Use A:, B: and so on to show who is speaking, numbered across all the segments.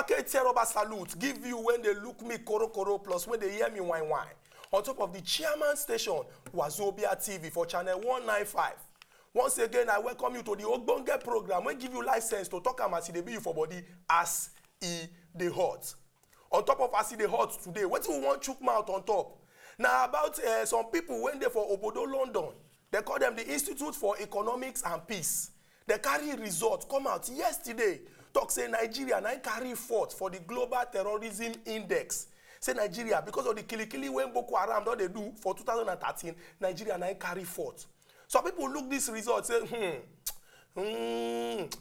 A: Market Teroba salute. Give you when they look me koro koro plus when they hear me wine wine. On top of the chairman station, Wazobia TV for channel 195. Once again, I welcome you to the Ogbonge program. We give you license to talk about the be for body as the hot. On top of as the hot today, what do we want chook mouth on top? Now about some people went there for Obodo London. They call them the Institute for Economics and Peace. They carry results come out yesterday. Talk say Nigeria now carry fourth for the Global Terrorism Index. Say Nigeria, because of the kilikili when Boko Haram don't they do for 2013, Nigeria now carry fourth. Some people look this result say,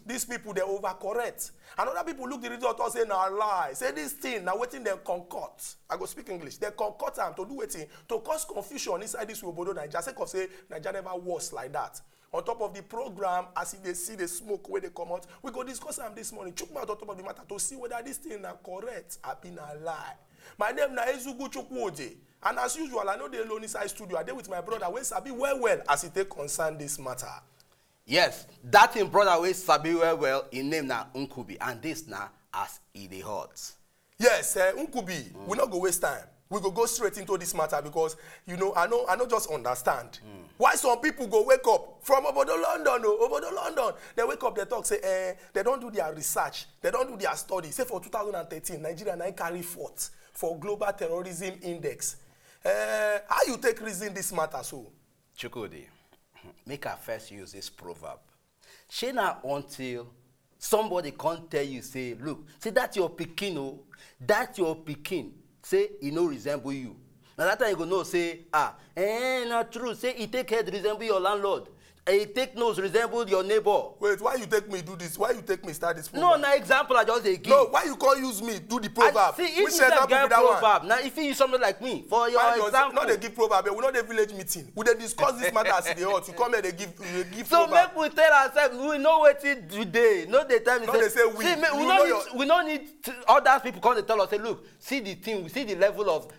A: these people they overcorrect. And other people look the result and say, nah lie. Say this thing, now waiting them concoct. I go speak English. They concoct them to do waiting to cause confusion inside this Obodo Naija. Say Naija never was like that. On top of the program, as they see the smoke where they come out, we go discuss them this morning. Chook mouth on top of the matter to see whether this thing is correct or been a lie. My name na Ezugu Chukwudi. And as usual, I know the alone inside studio. I dey with my brother wey sabi well as it take concern this matter.
B: Yes, that in brother wey sabi well, in name na Nkubi, and this na as e dey hot.
A: Yes, Nkubi, we not go waste time. We go straight into this matter because you know I know just understand why some people go wake up from Obodo London. Obodo London, they wake up, they talk say they don't do their research, they don't do their study. Say for 2013, Nigeria now carry fourth for Global Terrorism Index. How you take reason this matter so?
B: Chukwudi, make I first use this proverb. Shey na until somebody can't tell you, say, look, see that your pikin, oh, that your pikin, say he no resemble you. Now that time you go know, say, not true. Say he take head resemble your landlord. He take nose resemble your neighbor.
A: Wait, why you take me do this? Why you take me start this program?
B: No, na example I just give.
A: No, why you can't use me do the proverb?
B: See, if you say get proverb, now if you use something like me for your example.
A: Not they give proverb, we not the village meeting. We they discuss this matter as they ought. You come here, they give
B: so
A: proverb.
B: So make we tell ourselves we know what it today. No, they tell me.
A: No, they say we.
B: See, we don't need other people come to tell us. Say, look, see the thing, see the level of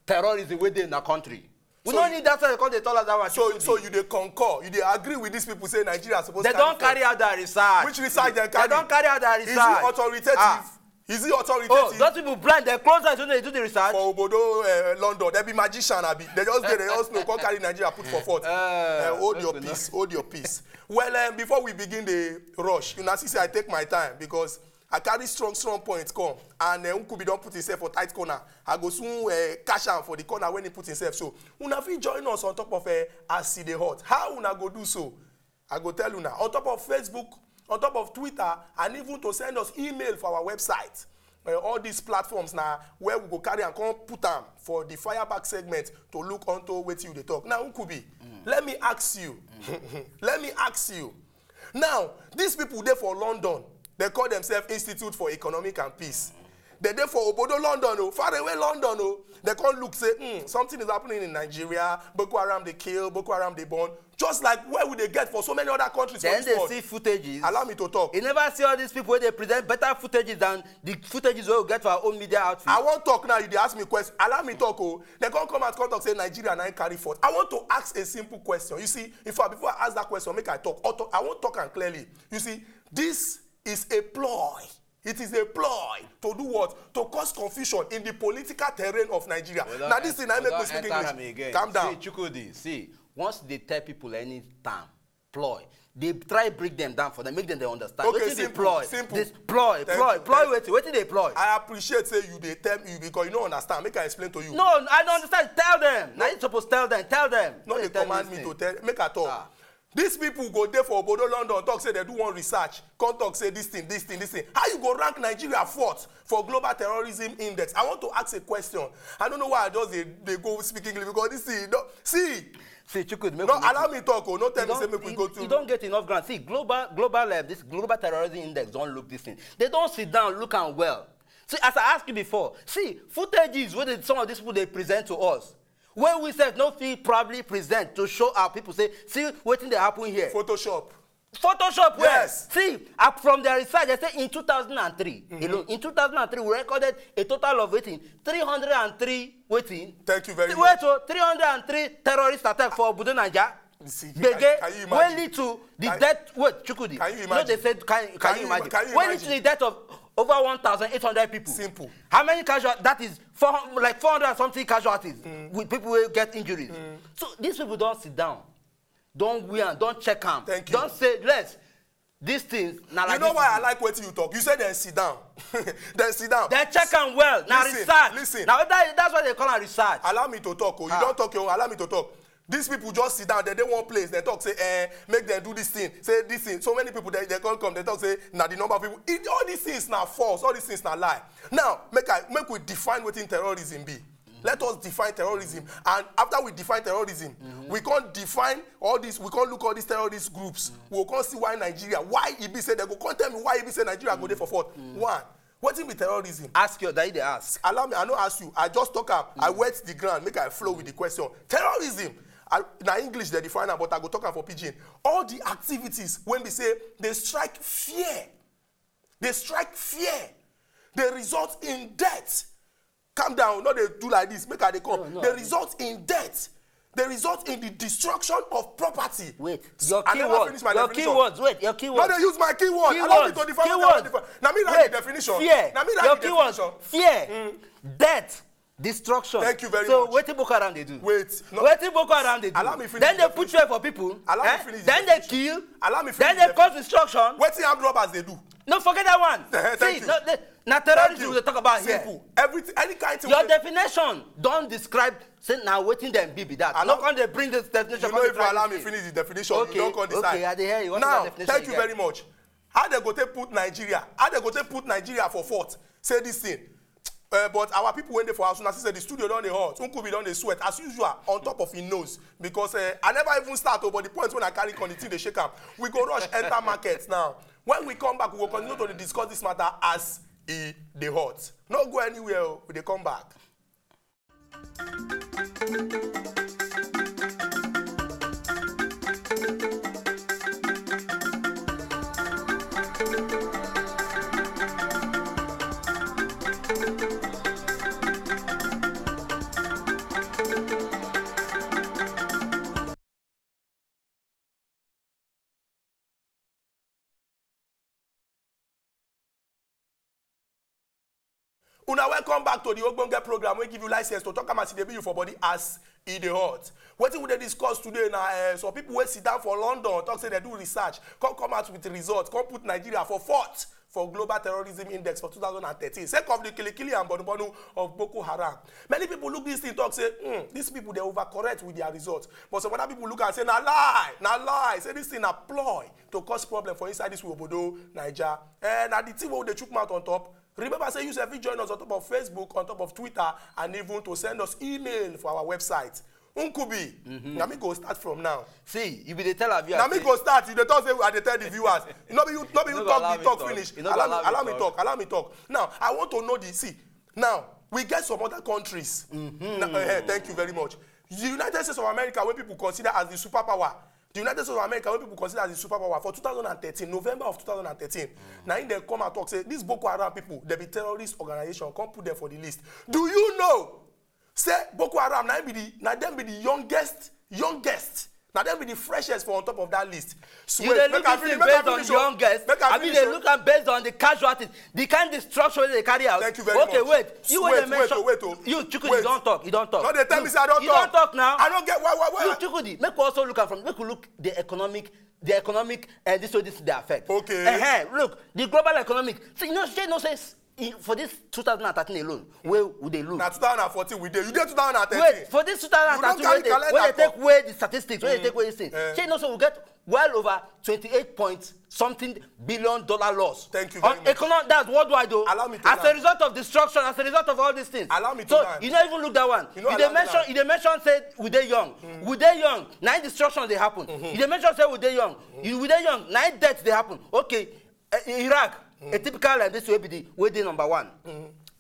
B: terrorism within the country. We don't need that because they told us that one.
A: So you they concur, you they agree with these people say Nigeria supposed to.
B: They don't carry out their research.
A: Which research they carry?
B: They don't carry out their research.
A: Is it authoritative? Is it authoritative?
B: Oh, those people blind. They're closer to they do the research.
A: For Obodo London, they be magician. They just know come carry Nigeria put for fourth. Hold your peace. Hold your peace. Well, before we begin the rush, you know, see, I take my time because I carry strong points come. And Nkubi don't put himself for tight corner. I go soon cash out for the corner when he put himself. So, una fit join us on top of as see the hot. How una go do so? I go tell you now. On top of Facebook, on top of Twitter, and even to send us email for our website. All these platforms now where we go carry and come put them for the fireback segment to look onto what you they talk. Now, Nkubi, let me ask you. Let me ask you. Now, these people there for London, they call themselves Institute for Economic and Peace. They're there for Obodo London, far away London. They can't look, say, something is happening in Nigeria. Boko Haram they kill, Boko Haram they burn. Just like where would they get for so many other countries?
B: Then they see footages.
A: Allow me to talk.
B: You never see all these people where they present better footages than the footages we get for our own media outfit. I
A: want to talk now. You they ask me a question. Allow me to talk. They can't come and talk say Nigeria and I carry forth. I want to ask a simple question. You see, before I ask that question, make I talk. I want to talk and clearly. You see, this is a ploy. It is a ploy to do what? To cause confusion in the political terrain of Nigeria. Well, now this thing I make me speak English. Calm down.
B: See, Chukwudi, see, once they tell people any term, ploy, they try break them down for them, make them they understand.
A: Okay, simple.
B: This ploy, what did they ploy?
A: I appreciate say they tell you because you don't understand. Make I explain to you.
B: No, I don't understand. Tell them. Now you're supposed to tell them.
A: No, they command me to tell. Make I talk. These people go there for Obodo London, talk say they do one research, come talk say this thing. How you go rank Nigeria fourth for Global Terrorism Index? I want to ask a question. I don't know why I just they go speak English because this thing,
B: See, Chukwudi,
A: no, allow me talk. No, tell me say make we go to.
B: You don't get enough grant. See, this Global Terrorism Index don't look this thing. They don't sit down, look and well. See, as I asked you before, see, footages where some of these people they present to us. When we said no fee probably present to show our people, say, see what they happen here.
A: Photoshop,
B: yes. See, from their research, they say in 2003, in 2003, we recorded a total of 303
A: Thank you very much.
B: 303 terrorist attacks for Obodo Naija. When lead to the death. Wait, Chukwudi.
A: Can you imagine?
B: No, they said, can you imagine? When lead to the death of over 1,800 people.
A: Simple.
B: How many casualties? That is 400, like 400 and something casualties with people who get injuries. So these people don't sit down, don't wear, don't check them.
A: Thank you.
B: Don't say let's. These things. Now
A: you know why I like what you talk. You said then sit down. Then sit down.
B: Then check them well. Now research.
A: Listen.
B: Now that's what they call it research.
A: Allow me to talk. You don't talk. Allow me to talk. These people just sit down. They want place. They talk. Say, make them do this thing. Say this thing. So many people they can't come. They talk. Say, now the number of people. All these things now false. All these things now lie. Now make we define what terrorism be. Let us define terrorism, and after we define terrorism, we can't define all this. We can't look at all these terrorist groups. We can't see why Nigeria. Why EB say they go. Can't tell me why EB say Nigeria go there for fault. One, what is terrorism?
B: Ask your daddy. They ask.
A: Allow me. I don't ask you. I just talk up. I wet the ground. Make I flow with the question. Terrorism. Now English they define it, but I go talk for pidgin. All the activities when we say they strike fear, they strike fear. They result in death. Calm down, not they do like this, make her they come.
B: No,
A: they result in death. They result in the destruction of property.
B: Wait, your keywords. Your keywords. Wait, your keywords.
A: No, they use my keyword. Allow me to define keywords. Now me write the definition.
B: Fear.
A: Now me write the definition.
B: Fear. Death. Destruction.
A: Thank you very much.
B: So what Boko Haram they do?
A: Wait.
B: No. What Boko Haram they do?
A: Allow me finish.
B: Then they put fear for people.
A: Allow me finish.
B: Then they kill.
A: Allow me finish.
B: Then they cause destruction.
A: What the armed robbers they do?
B: No, forget that one.
A: Thank
B: See,
A: you.
B: Now terrorism we talk about
A: Simple.
B: here.
A: Everything, any kind of.
B: Your definition don't describe. Say now waiting them be that. Not when they bring this definition.
A: You know if you allow me finish the definition,
B: okay,
A: you don't come decide.
B: Okay, I hear you. What
A: now,
B: is the definition
A: thank you very much. How they go to put Nigeria? How they go to put Nigeria for fault? Say this thing. But our people went there for us. As I said, the studio done the hot. Nkubi done the sweat as usual on top of his nose because I never even start over the points when I carry on the thing they shake up. We go rush enter markets now. When we come back, we will continue to discuss this matter as the hot. Not go anywhere. We they come back. Una welcome back to the Ogbonge program. We give you license to talk about CDB for body as the hot. What we they discuss today now? So people will sit down for London, talk say they do research, come out with the results, come put Nigeria for fourth for Global Terrorism Index for 2013. Sake of the Kilikili and Bonubonu of Boko Haram. Many people look this thing talk say, these people they overcorrect with their results. But some other people look and say, na lie. Say this thing a ploy to cause problem for inside this Obodo, Naija. And at the team where they chook mouth on top. Remember, say you have join us on top of Facebook, on top of Twitter, and even to send us email for our website. Nkubi, now me go start from now.
B: See, you be the tell of you.
A: Now me go start. You the talk say I dey tell the viewers. Not you talk finish. Allow me talk. Now I want to know the see. Now we get some other countries. Now, thank you very much. The United States of America, where people consider as the superpower. The United States of America, when people consider as a superpower for 2013, November of 2013, now in they come and talk, say, these Boko Haram people, they be terrorist organization, come put them for the list. Do you know? Say, Boko Haram, now them be the youngest, now them be the freshest for on top of that list. So
B: you they look based on youngest, I mean they look at based on the casualties, the kind of destruction they carry out.
A: Thank you very much.
B: Okay, wait. You wait. You Chukwudi, you don't talk.
A: No, they tell me say I don't talk.
B: You don't talk now.
A: I don't get why.
B: You Chukwudi, make we also look at make we look the economic and this is the effect.
A: Okay.
B: Look, the global economic. So you know, says for this 2013 alone, where would they look?
A: Now 2014 we did. You did 2013.
B: Wait, for this 2013, when they take away the statistics, when they take away this thing, so we get well over 28 point something $billion loss.
A: Thank you very much.
B: That's worldwide though.
A: Allow me to
B: as a result of destruction, as a result of all these things.
A: Allow me to
B: so
A: land.
B: You don't even look that one.
A: You know
B: if they mention say we they young. We they young. 9 destructions they happen. If they mention say we they young. We they young. 9 deaths they happen. Okay. Iraq. A typical and this will be the way they number 1.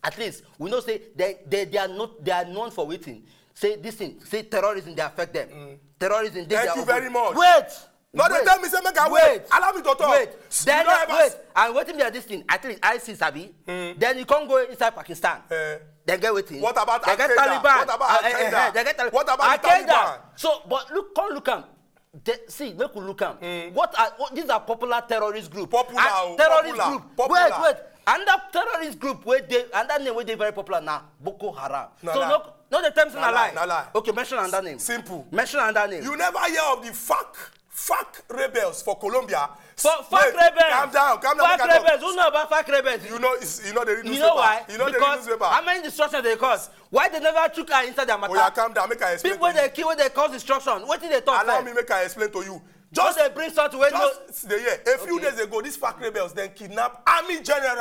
B: At least we know say they are known for waiting. Say this thing, say terrorism they affect them. Terrorism they
A: Thank you very much.
B: Wait.
A: No, they tell me say make I wait. Allow me to talk.
B: Wait. Then wait. And waiting me this thing. At least I see Sabi. Then you can't go inside Pakistan. They get waiting.
A: What about
B: they get
A: Al-Qaeda?
B: Taliban?
A: What about Al-Qaeda?
B: They get
A: what about Taliban?
B: So, but look at. See, make we look at. These are popular terrorist groups.
A: Popular.
B: Terrorist group. Wait. And the terrorist group where they and that name where they very popular now, Boko Haram.
A: No
B: so
A: lie.
B: no the terms na lie.
A: No lie.
B: Okay, mention another name.
A: Simple.
B: Mention another name.
A: You never hear of the FARC rebels for Colombia.
B: FARC rebels.
A: Calm down.
B: FARC rebels. Who know about FARC rebels?
A: You know the newspaper.
B: You know why?
A: You know
B: because
A: the newspaper.
B: how many destruction they cause? Why they never took her inside their matter?
A: Oh yeah, calm down. Make I explain.
B: People they kill when they cause destruction. What did they talk?
A: Allow me make I explain to you.
B: Just they bring something when
A: a few days ago, these FARC rebels then kidnapped army general.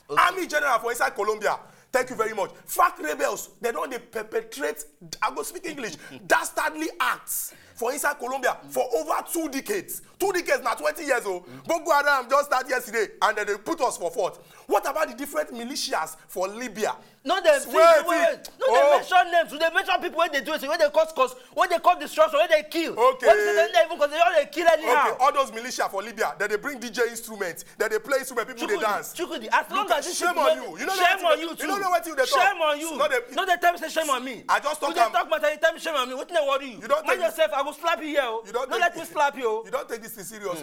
A: Okay. Army general for inside Colombia. Thank you very much. FARC rebels, they don't they perpetrate, I go speak English, dastardly acts for inside Colombia for over 2 decades. 2 decades, now 20 years old. Boko Haram just started yesterday and then they put us for fourth. What about the different militias for Libya?
B: No, they mention names. They mention people when they do it, when they cause, when they cause destruction, when they kill.
A: Okay.
B: When they don't even cause they kill anyhow.
A: Okay, all those militia for Libya, then they bring DJ instruments, then they play instruments, people they dance.
B: Chukwudi, as long as this
A: shame on you.
B: Shame on you too.
A: You don't know what you they talk.
B: Shame on you. No, they tell me say shame on me.
A: I just talk.
B: You talk matter, you tell me shame on me. What they worry you?
A: You don't
B: mind yourself. I will slap you here.
A: You don't
B: let me slap you.
A: You don't take this thing serious.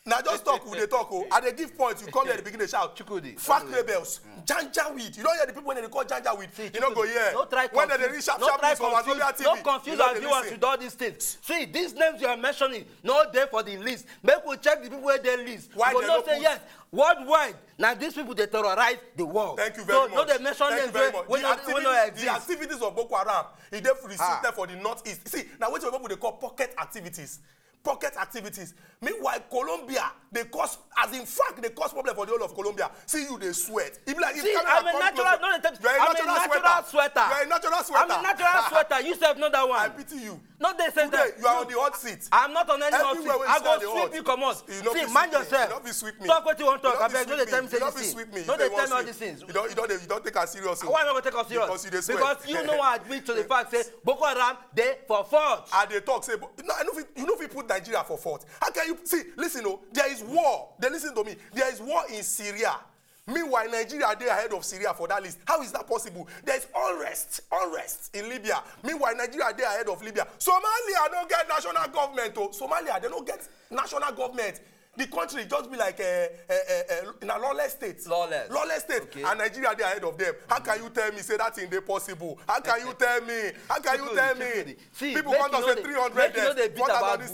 A: Now just talk, they talk. And they give points. You come there at the beginning, they shout.
B: Chukwudi.
A: FARC rebels, Janja weed. You don't hear the people when they call Janja weed. You don't go here.
B: No try
A: when they reach sharp news for Wazobia TV.
B: Don't confuse our viewers with all these things. See, these names you are mentioning, no there for the list. Make we check the people where they list.
A: Why
B: we
A: they
B: not say yes. Worldwide. Now these people they terrorize the world.
A: Thank you very much.
B: No, they mention names when
A: the activities of Boko Haram, it they restricted for the northeast. See, now what people they call pocket activities. Pocket activities. Meanwhile, Colombia, they cause, as in fact, they cause problem for the whole of Colombia. See you, they sweat. If like,
B: see, I'm a natural sweater.
A: You're a natural sweater.
B: I'm a natural sweater. You have not that one.
A: I pity you.
B: Not they say
A: Today,
B: that.
A: you are on the hot seat.
B: I'm not on any hot seat. I go sweep you, come on. See, mind yourself.
A: You don't be sweep me.
B: Talk what you want to talk. I beg, don't tell me say
A: this
B: thing.
A: Sweep me.
B: Don't tell me all these things.
A: You don't take us serious.
B: Why not take us serious? Because you know I admit to the fact, say, Boko Haram, they for fault.
A: And they talk, say, you know if you put Nigeria for fault. How can you, see, listen, there is war. They listen to me. There is war in Syria. Meanwhile, Nigeria, they are ahead of Syria for that list. How is that possible? There is unrest in Libya. Meanwhile, Nigeria, they are ahead of Libya. Somalia don't get national government. Somalia, they don't get national government. The country just be like in a lawless state. Lawless state. Okay. And Nigeria, they are ahead of them. How can you tell me, say that thing they possible? How can you tell me? How can you tell me?
B: See,
A: people want to say 300
B: deaths.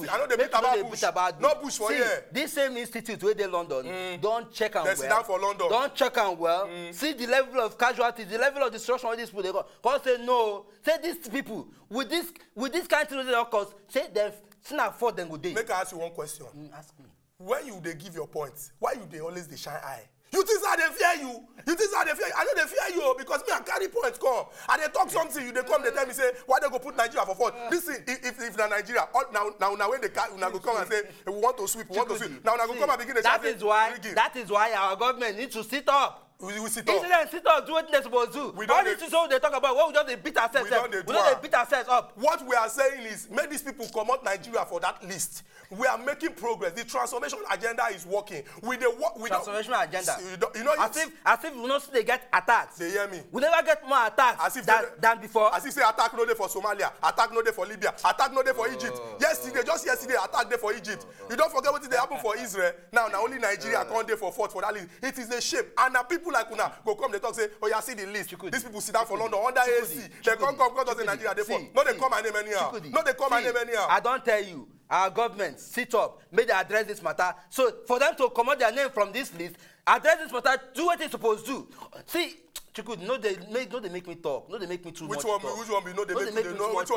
B: I know they beat about
A: Bush. No Bush for here.
B: This same institute where they London, don't check on well.
A: They sit down for London.
B: Don't check on well. See the level of casualties, the level of destruction where these people they go. Because say no. Say these people, with this kind of occurs, say they've seen a fault then go day.
A: Make I ask you one question.
B: Ask me.
A: When you they give your points, why you they always they shine eye? You think that they fear you? You think that they fear you? I know they fear you because me I carry points come. And they talk something, you they come, they tell me say, why they go put Nigeria for fourth? Listen, if na Nigeria, now when they go come and say, we want to sweep, Now go come and begin the
B: that is why our government needs to sit up.
A: We sit up.
B: Instead sit up, do what they're supposed to do. All these things they talk about, what we just beat ourselves up. We don't beat ourselves up.
A: What we are saying is, make these people come out Nigeria for that list. We are making progress. The transformation agenda is working.
B: Transformation agenda.
A: As
B: if we not they get attacks.
A: They hear me.
B: We never get more attacks than before.
A: As if say attack no day for Somalia, attack no day for Libya, attack no day for Egypt. Just yesterday, attack day for Egypt. You don't forget what they happen for Israel. Now only Nigeria can't day for fourth for that list. It is a shame. And now people like Una go come, they talk, say, oh, yeah, see the list. These people sit down for London under AC. They come because of Nigeria. No, they come my name anyhow. No, they come my name anyhow.
B: I don't tell you. Our government sit up, may they address this matter. So for them to come out their name from this list, address this matter, do what they're supposed to do. See, Chukwudi, no, they make me talk. No, they make me too much talk.
A: Which one be no, they make me too much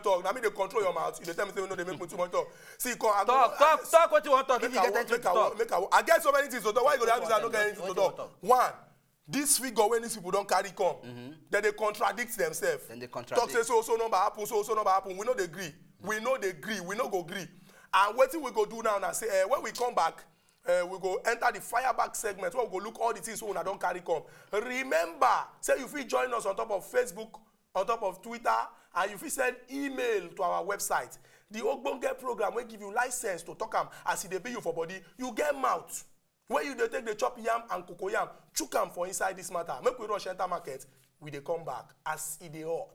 A: talk. Now, me they control your mouth. They tell me, no, they make me too much talk. See,
B: talk what you want to talk. If you get anything to talk.
A: I get so many things to talk. Why you go to have this and not get anything to talk? One, this figure when these people don't carry come, then they contradict themselves.
B: Then they contradict.
A: Talk say so number happen, so number happen. We know they agree. We no go agree. And what we go do now and say, when we come back, we go enter the fireback segment where we go look all the things we don't carry come. Remember, say you feel join us on top of Facebook, on top of Twitter, and you feel send email to our website. The Ogbonge program will give you license to talk as they pay you for body. You get mouth. When you take the chop yam and cocoa yam, chook am for inside this matter. Make we rush enter market, we dey come back as it dey hot.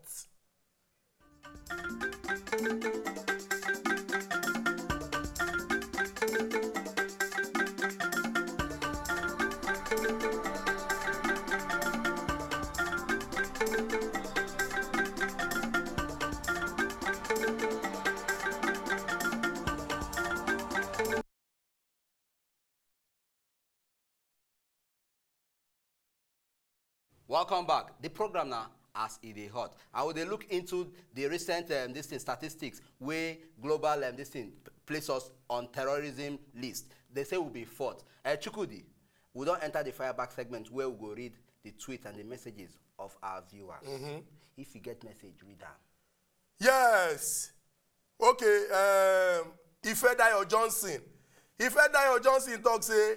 B: Welcome back. The program now as it is hot. I will look into the recent statistics where global place us on terrorism list. They say we'll be fourth. Chukwudi, we don't enter the fireback segment where we go read the tweets and the messages of our viewers. If you get message, read them.
A: Yes. Okay. Ifedayo Johnson. Ifedayo Johnson talk say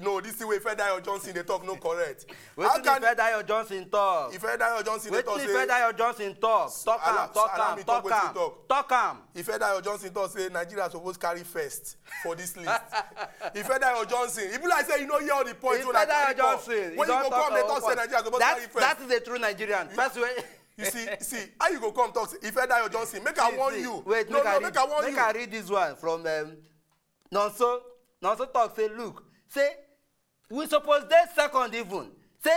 A: no, this is the way Ifedayo Johnson they talk no correct.
B: How can Ifedayo Johnson talk?
A: Ifedayo Johnson they talk say
B: Ifedayo Johnson talk. Talk am.
A: Ifedayo Johnson talk say Nigeria suppose carry first for this list. Ifedayo Johnson, if you like say you know hear all the points
B: Ifedayo Johnson,
A: when you go come they talk say Nigeria suppose carry first.
B: That is a true Nigerian. First way.
A: You see, how you go come talk say Ifedayo Johnson? Make I warn you.
B: Wait, make I read this one from Nonso talk say look. Say, we suppose they second even. Say,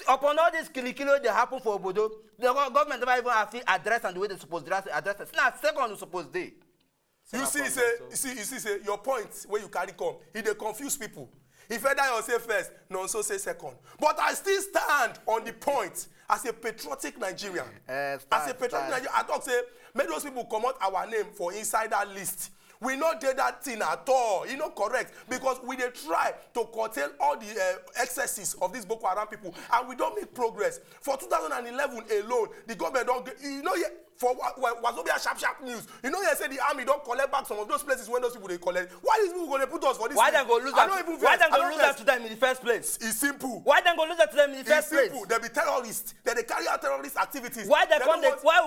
B: upon all this kilo they happen for Obodo, the government never even have to address and the way they supposed to address it. Now, second we suppose they.
A: You see, your point where you carry come, they confuse people. If Edayo say first, Nonso say second. But I still stand on the point as a patriotic Nigerian. Nigerian, I talk say, make those people come out our name for inside that list. We not did that thing at all. You know, correct? Because we dey try to curtail all the excesses of these Boko Haram people, and we don't make progress. For 2011 alone, the government don't get, you know, for Wazobia sharp news. You know, they say the army don't collect back some of those places when those people they collect. Why is people going to put us for this?
B: Why they go lose that? Why they go lose that to them in the first place?
A: It's simple.
B: Why they go lose that to them in the first place?
A: It's simple. They be terrorists. They carry out terrorist activities.
B: Why we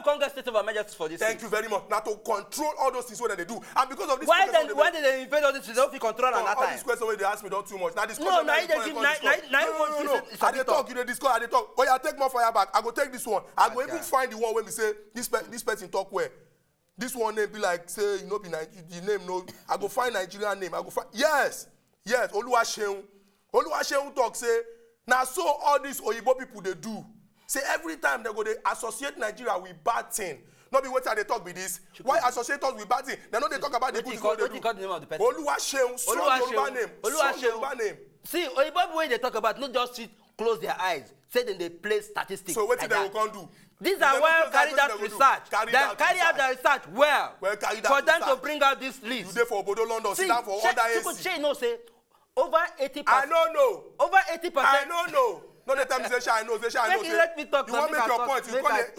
B: can't get state of emergency for this?
A: Thank you very much. Now to control all those things what they do, and because of this.
B: Why did they invade all this? They don't control at that time.
A: All these questions they ask me don't too much. Now this
B: no.
A: I dey talk. You dey discuss. I dey talk. Oh yeah, take more fire back. I go take this one. I go even find the one when we say this person talk where. This one name be like say you know be the name no. I go find Nigerian name. I go find yes. Oluwaseun talk say now so all these Oyibo people they do. Say every time they go they associate Nigeria with bad thing. Not be what they talk with this. Why associate us with bad thing? They know they talk about the good things they do.
B: What you call the name of the person?
A: Oluwaseun. Strong Yoruba name.
B: See, Oyibo way they talk about not just close their eyes. Say then they play statistics.
A: So what like they will come do?
B: These are well carried out research. Carry out the research well for them to bring out this list.
A: You there for Obodo London, sit down for other AC.
B: Say no say over 80%.
A: I don't know.
B: Over 80%.
A: I don't know. No, the time is I know.
B: Let me talk.
A: You want to make your point. You can't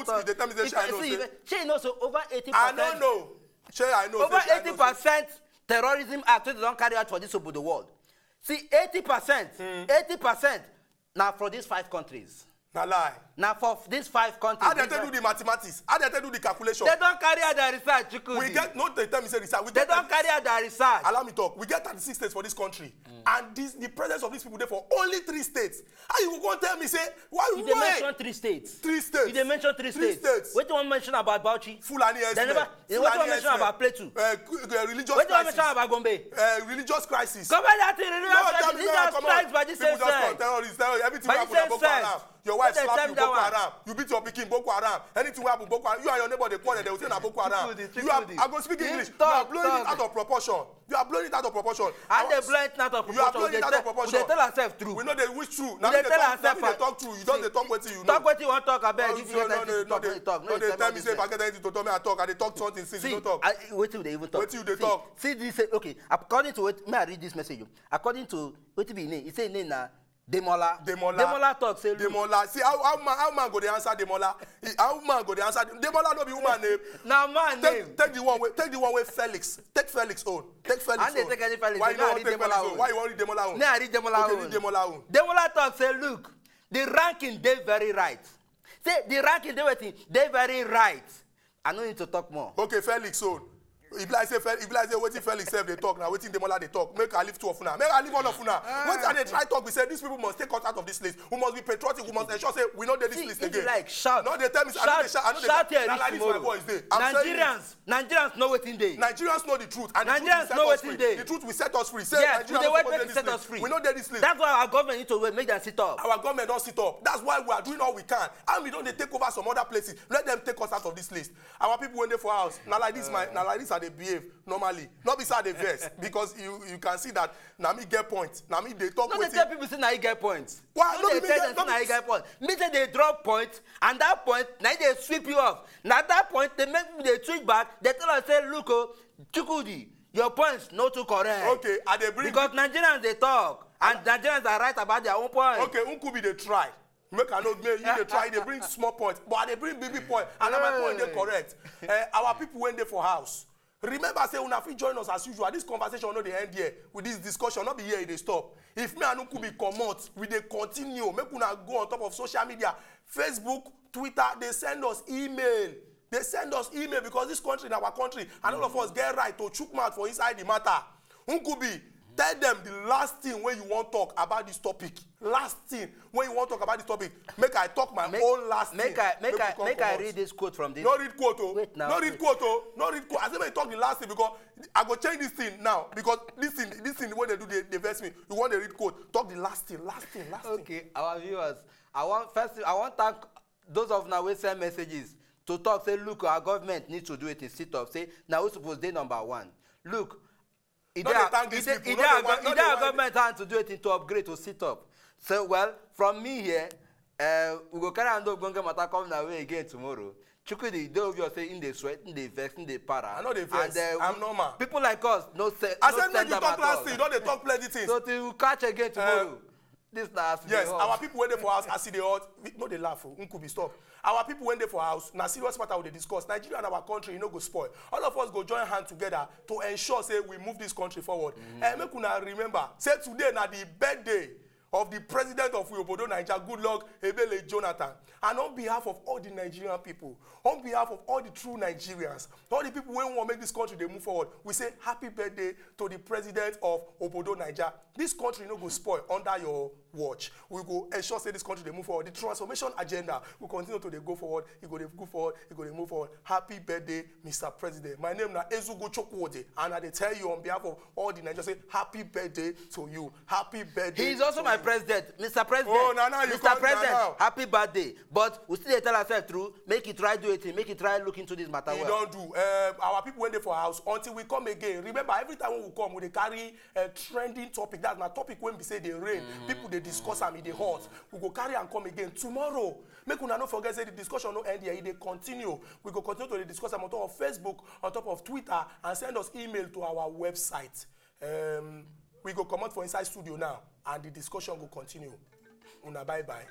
A: put the time is I know.
B: Say no so over 80%.
A: I don't know. Say I know.
B: Over 80% terrorism act they don't carry out for this Obodo world. See 80%. Now for these 5 countries.
A: Na lie.
B: Now for these 5 countries.
A: How they do the mathematics? How they do the calculation?
B: They don't carry out their research, Chukwudi.
A: We get no the time is research.
B: They don't carry out their research.
A: Allow me talk. We get 36 states for this country, and the presence of these people there for only 3 states. How you go tell me say why?
B: You mention 3 states.
A: 3 states.
B: You mention 3 states. What do you want to mention about Bauchi?
A: Fulani
B: Esme. What do you want to mention about Plateau?
A: Religious crisis.
B: What do you want to mention about Gombe?
A: Religious crisis.
B: Come on, that religious crisis. These are strikes by this same side.
A: Everything happen at Boko Haram. Your wife slap you Boko Haram. You beat your pikin Boko Haram. Anything happen Boko Haram. You and your neighbor they quarrel. They will say na Boko Haram. I go speak English. You are blowing it out of proportion.
B: And they blow it out of proportion.
A: You are blowing it out of proportion.
B: They tell ourselves true.
A: We know they wish true.
B: Now they
A: talk true. You don't talk what you know.
B: Talk what you want to talk about.
A: No, they tell me say if I get anything to tell me I talk. And they talk something since you don't talk.
B: Wait till they even talk.
A: Wait till they talk.
B: See this okay. According to what may I read this message? According to what be name? It say name na Demola talk say
A: Demola. See how man go dey answer Demola? How man go dey answer Demola no be woman name.
B: Now man name.
A: Take the one way Felix. Take Felix own. Take Felix own.
B: And they take any Felix.
A: Why you want take Felix own? Why you want read Demola own?
B: Me I read Demola own.
A: Read Demola own.
B: Demola talk say look, the ranking they very right. Say the ranking they very right. I no need to talk more.
A: Okay, Felix own. If I say wetin Felix sef dey talk now, wetin Demola dey talk, make I leave 2 of una, make I leave 1 of una. Wetin I dey try talk, we say these people must take us out of this list. We must be patriotic. We must ensure say we no dey this list again.
B: Like shout.
A: No, they tell me I know they shout here. Like this my voice dey.
B: Nigerians know wetin dey.
A: Nigerians know the truth, and
B: Nigerians know wetin dey.
A: The truth will set us free. Say
B: Nigerians set us free.
A: We no dey this list.
B: That's why our government need to make them sit up.
A: Our government don't sit up. That's why we are doing all we can. And we don't take over some other places. Let them take us out of this list. Our people when they for house. Now like this, I they behave normally. Not be sad they verse because you can see that now me get points. Now me they talk.
B: No, they tell people say now you get points.
A: Why?
B: No, they tell them now you get points. Me say they drop points, and that point now they sweep you off. Now at that point they make they switch back. They tell us say, look, oh, Chukwudi, your points not too correct.
A: Okay, and they bring
B: because Nigerians they talk, and Nigerians are right about their own point.
A: Okay, Nkubi they try. Make I know you they try. They bring small points, but they bring big point, and my point they correct. Our people went there for house. Remember, say una fit join us as usual. This conversation no dey end here with this discussion. Not be here, they stop. If me and Nkubi comot, we dey continue. Make una go on top of social media, Facebook, Twitter. They send us email. They send us email because this country, in our country, and all of us get right to chook mouth for inside the matter. Nkubi, tell them the last thing when you want to talk about this topic. Last thing when you want to talk about this topic. Make I talk my own last thing.
B: Make I read this quote from this.
A: No read quote, oh.
B: Wait now.
A: No read quote, oh. No read quote. I say when you talk the last thing because I go change this thing now because this thing when they do they verse me. You want to read quote? Talk the last thing.
B: Okay, our viewers. I want to thank those of now who send messages to talk. Say, look, our government needs to do it in sit up. Say now we suppose they number one. Look. Either government hand to do it into upgrade to sit up. So well, from me here, we go carry on going matter come our way again tomorrow. Chukwudi, those of you say in the sweat, in the vex, in the para.
A: I know they vex. I'm normal.
B: People like us, no sense.
A: I said make you talk last thing. Don't they talk plenty things?
B: So to catch again tomorrow. This last.
A: Yes, our people went there for house. I see the hot. No, they laugh. Nkubi stop. Our people went there for house. Now serious matter we discuss. Nigeria and our country, you know, go spoil. All of us go join hands together to ensure say we move this country forward. And make una remember, say today na the birthday of the president of Obodo Naija, good luck, Ebele Jonathan. And on behalf of all the Nigerian people, on behalf of all the true Nigerians, all the people who want to make this country they move forward, we say happy birthday to the president of Obodo Naija. This country no go spoil under your watch. We go ensure say this country they move forward. The transformation agenda will continue to they go forward. You go they go forward. You go they move forward. Happy birthday, Mr. President. My name na Ezugo Chukwudi, and I tell you on behalf of all the Nigerians, say happy birthday to you. Happy birthday.
B: He is also my president, Mr. President.
A: Oh, no, you
B: Mr. President,
A: now.
B: happy birthday. But we still tell ourselves through, make it try do it, make it try look into this matter.
A: We don't do. Our people went there for house until we come again. Remember, every time when we come, we carry a trending topic. That's my topic when we say they rain. People they discuss and they hot. We go carry and come again tomorrow. Make una not forget say the discussion no end here. They continue. We go continue to discuss on top of Facebook, on top of Twitter, and send us email to our website. We go come out for inside studio now, and the discussion will continue. Una bye bye.